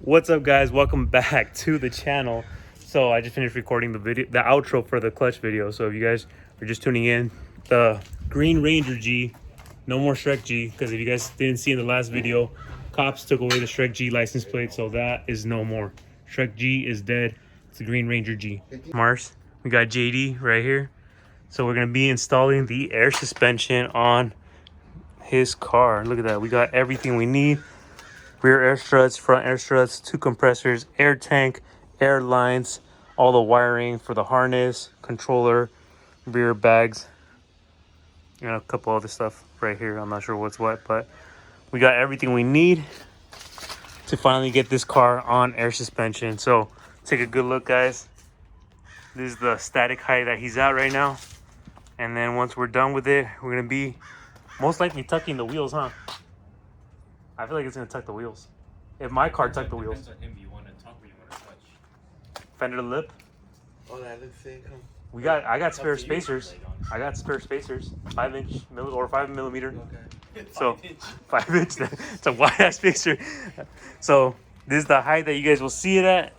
What's up, guys? Welcome back to the channel. So I just finished recording the outro for the clutch video. So if you guys are just tuning in, the Green Ranger G, no more Shrek G, because if you guys didn't see in the last video, cops took away the Shrek G license plate, so that is no more. Shrek G is dead. It's the Green Ranger G. Mars, we got JD right here. So we're gonna be installing the air suspension on his car. Look at that. We got everything we need. Rear air struts, front air struts, 2 compressors, air tank, air lines, all the wiring for the harness, controller, rear bags, and a couple other stuff right here. I'm not sure what's what, but we got everything we need to finally get this car on air suspension. So take a good look, guys. This is the static height that he's at right now. And then once we're done with it, we're gonna be most likely tucking the wheels, huh? I feel like it's gonna tuck the wheels. If my car tucked the wheels. Depends on him. You want to tuck or you want to touch? Fender lip. Oh, that looks sick. I got spare spacers. I got spare spacers. 5-inch or 5mm. Okay. So 5-inch. It's a wide ass spacer. So this is the height that you guys will see it at.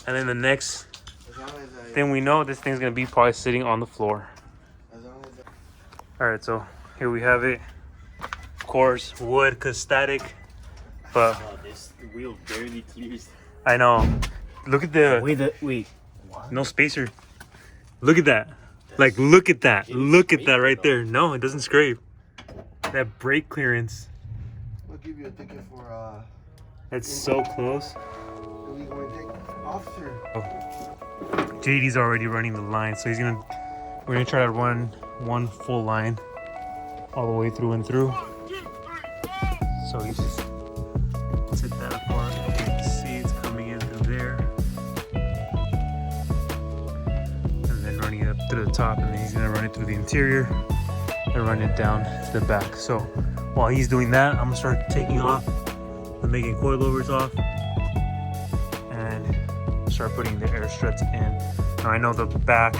And then the next thing we know, this thing's gonna be probably sitting on the floor. All right, so here we have it. Of course, wood, cause static, but This wheel barely clears. I know. Look at the Wait. no spacer. Look at that. Like, look at that. Look at that right there. No, it doesn't scrape. That brake clearance. We'll give you a ticket for That's so close. we going to take officer. JD's already running the line, so we're gonna try to run one full line all the way through and through. So you just sit that apart. You can see it's coming in through there, and then running it up to the top, and then he's gonna run it through the interior and run it down to the back. So while he's doing that, I'm gonna start taking off the making coilovers off and start putting the air struts in. Now I know the back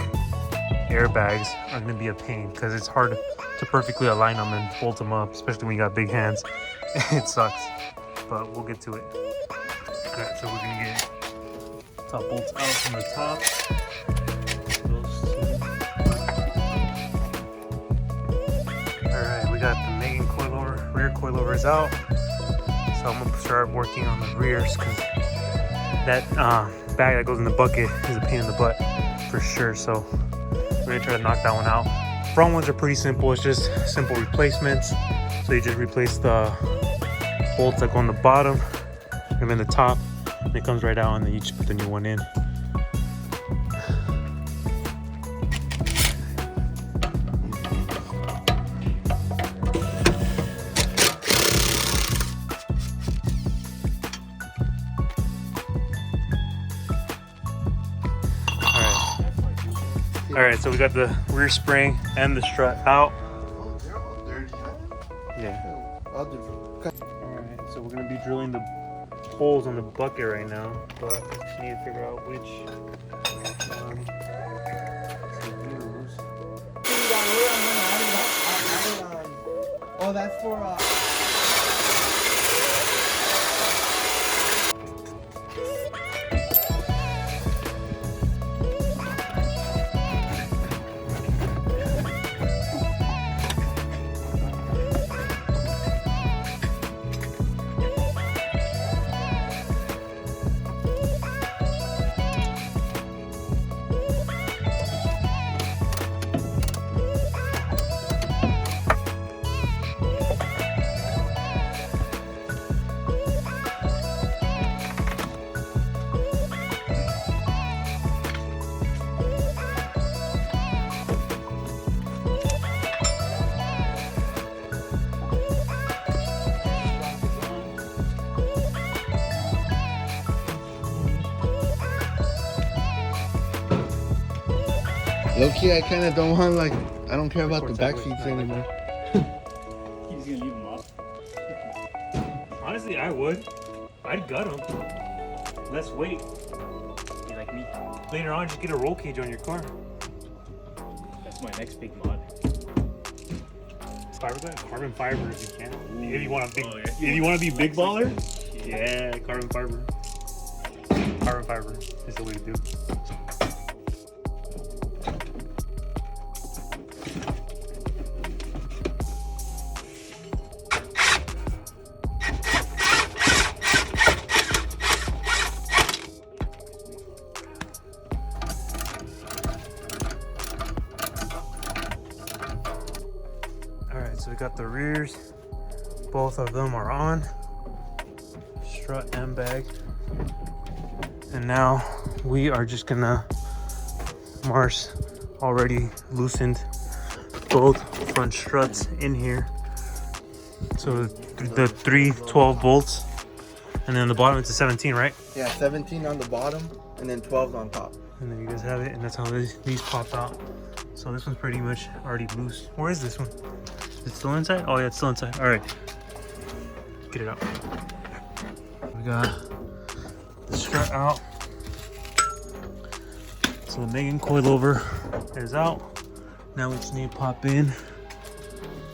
airbags are going to be a pain because it's hard to perfectly align them and bolt them up, especially when you got big hands. It sucks, but we'll get to it. Okay, so we're going to get top bolts out from the top. Alright, we got the main coilover, rear coilovers out. So I'm going to start working on the rears because that bag that goes in the bucket is a pain in the butt for sure. So we're gonna try to knock that one out. Front ones are pretty simple. It's just simple replacements. So you just replace the bolts that go on the bottom and then the top, and it comes right out, and then you just put the new one in. All right, so we got the rear spring and the strut out. Oh, they're all dirty, huh? Yeah. All different. All right, so we're gonna be drilling the holes on the bucket right now, but I just need to figure out which one to use. Oh, that's for low-key, I kind of don't want, like, I don't care about the back seats anymore. He's gonna leave them off. Honestly, I would. I'd gut them. Let's wait. You like me? Later on, just get a roll cage on your car. That's my next big mod. Fiberglass, carbon fiber if you can. If you want a big, Oh, yeah. if you want to be big baller, Yeah, carbon fiber. Carbon fiber is the way to do. Alright, so we got the rears. Both of them are on. Strut and bag. And now we are just gonna, Mars already loosened both front struts in here. So the 3 12 bolts, and then the bottom it's a 17, right? Yeah, 17 on the bottom and then 12 on top. And then you guys have it, and that's how these pop out. So this one's pretty much already loose. Where is this one? Is it still inside? Oh yeah, it's still inside. All right, get it out. We got the strut out. So the main coilover is out. Now we just need to pop in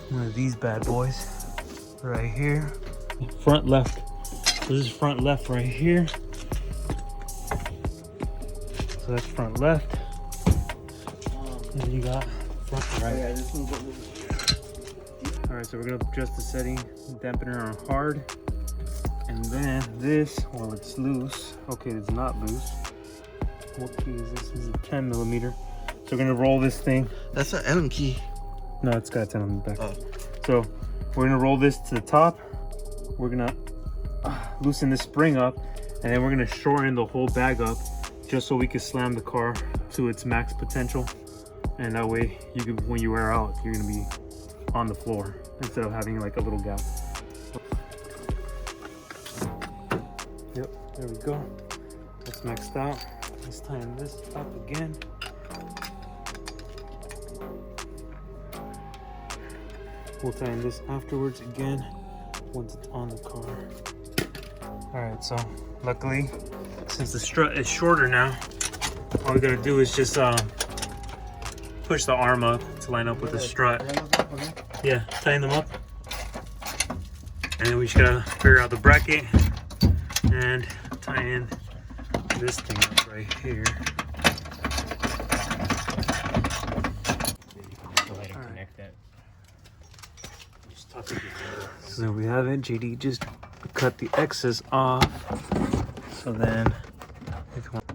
one of these bad boys right here. Front left. So this is front left right here. So that's front left. And then you got front right. Yeah, this one's Alright, so we're gonna adjust the setting, dampener on hard. And then this, well, it's loose. Okay, it's not loose. What key is this? This is a 10 millimeter. So we're gonna roll this thing. That's an Allen key. No, it's got a 10 on the back. Oh. So we're gonna roll this to the top. We're gonna loosen this spring up, and then we're gonna shorten the whole bag up just so we can slam the car to its max potential. And that way, you can, when you wear out, you're gonna be on the floor instead of having like a little gap. Yep, there we go. That's maxed out. Let's tighten this up again. We'll tighten this afterwards again once it's on the car. Alright, so luckily, since the strut is shorter now, all we gotta do is just push the arm up to line up with the strut. Yeah, tighten them up. And then we just gotta figure out the bracket and tie in this thing up right here. Go ahead and connect that. Just tuck it. So there we have it. JD just cut the excess off. So then, if you want,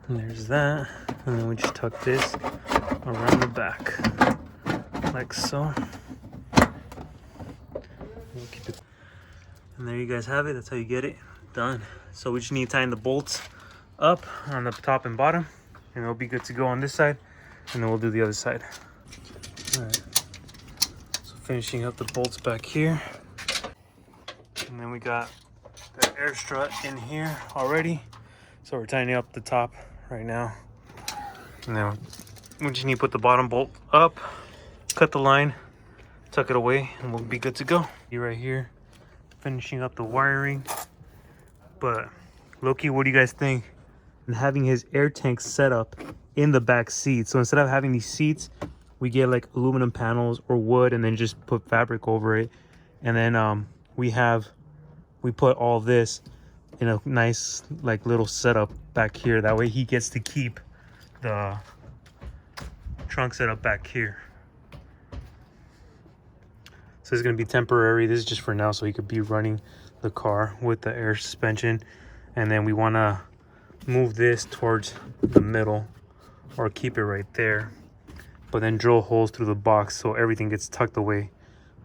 and there's that. And then we just tuck this around the back, like so. We'll keep it. And there you guys have it. That's how you get it done. So we just need to tighten the bolts up on the top and bottom, and it'll be good to go on this side, and then we'll do the other side. All right, so finishing up the bolts back here, and then we got the air strut in here already, so we're tightening up the top right now, and then we just need to put the bottom bolt up, cut the line, tuck it away, and we'll be good to go. You right here finishing up the wiring. But Loki, what do you guys think? And having his air tank set up in the back seat. So instead of having these seats, we get like aluminum panels or wood and then just put fabric over it. And then we put all this in a nice like little setup back here. That way he gets to keep the trunk set up back here. So this is gonna be temporary. This is just for now so he could be running the car with the air suspension, and then we want to move this towards the middle or keep it right there, but then drill holes through the box so everything gets tucked away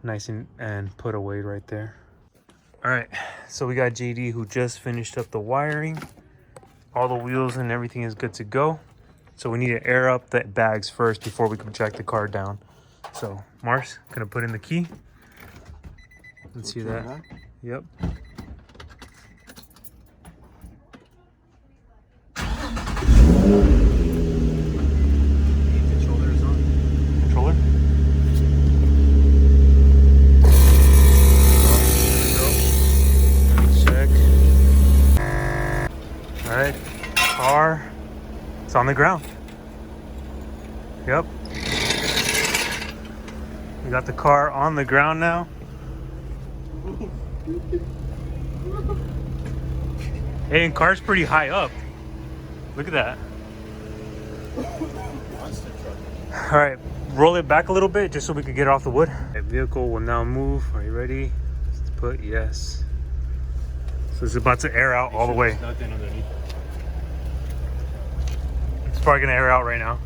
nice and put away right there. All right, so we got JD who just finished up the wiring. All the wheels and everything is good to go, so we need to air up the bags first before we can jack the car down. So Mars gonna put in the key. Let's see that. Yep. Controller is on. Controller? Check. Alright. Car. It's on the ground. Yep. We got the car on the ground now. Hey, and car's pretty high up. Look at that. Monster truck. All right, roll it back a little bit just so we can get it off the wood. The vehicle will now move. Are you ready? Let's put yes. So it's about to air out all the way. There's nothing underneath it. It's probably gonna air out right now.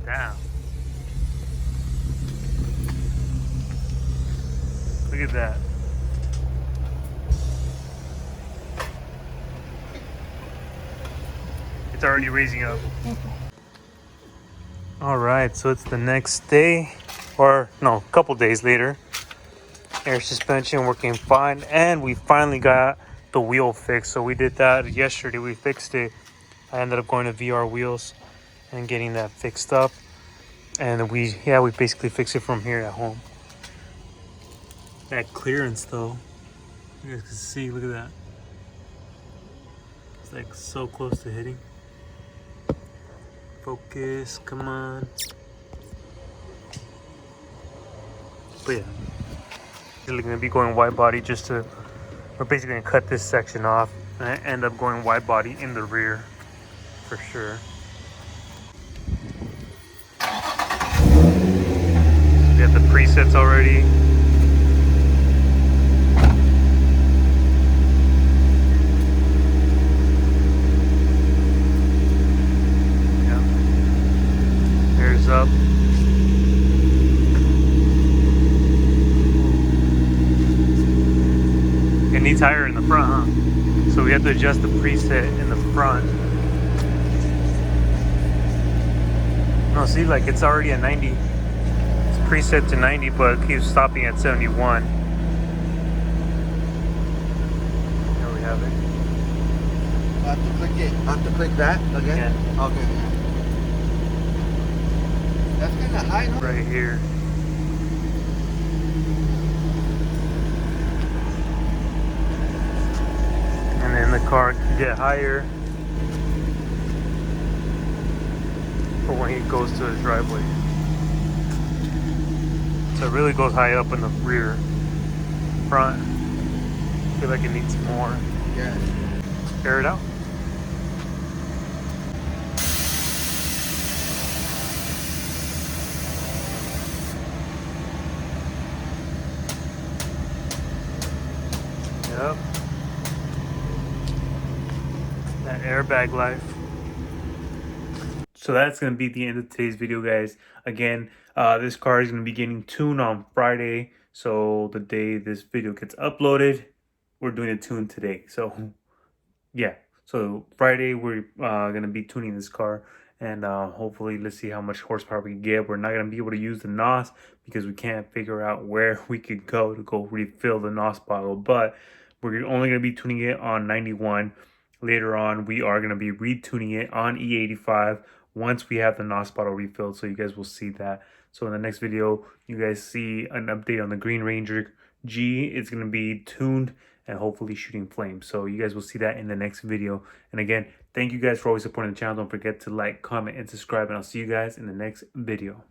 Damn. Look at that. It's already raising up. All right, so it's the next day, or no, a couple days later. Air suspension working fine, and we finally got the wheel fixed. So we did that yesterday. We fixed it. I ended up going to VR Wheels and getting that fixed up. And we basically fixed it from here at home. That clearance though, you guys can see, look at that. It's like so close to hitting. Focus, come on. But yeah, we're gonna be going wide body we're basically gonna cut this section off and end up going wide body in the rear for sure. We have the presets already. Up. It needs higher in the front, huh? So we have to adjust the preset in the front. No, see, like it's already at 90. It's preset to 90, but it keeps stopping at 71. There we have it. I have to click it. I have to click that again? Yeah. Okay. That's kind of high, no? Right here. And then the car can get higher for when he goes to his driveway. So it really goes high up in the rear. Front, I feel like it needs more. Yeah. Air it out. Yep. That airbag life. So that's going to be the end of today's video, guys. Again, this car is going to be getting tuned on Friday. So the day this video gets uploaded, we're doing a tune today. So yeah. So Friday, we're going to be tuning this car. And hopefully, let's see how much horsepower we can get. We're not going to be able to use the NOS because we can't figure out where we could go to go refill the NOS bottle. But we're only going to be tuning it on 91. Later on, we are going to be retuning it on E85 once we have the NOS bottle refilled. So you guys will see that. So in the next video, you guys see an update on the Green Ranger G. It's going to be tuned and hopefully shooting flames. So you guys will see that in the next video. And again, thank you guys for always supporting the channel. Don't forget to like, comment, and subscribe. And I'll see you guys in the next video.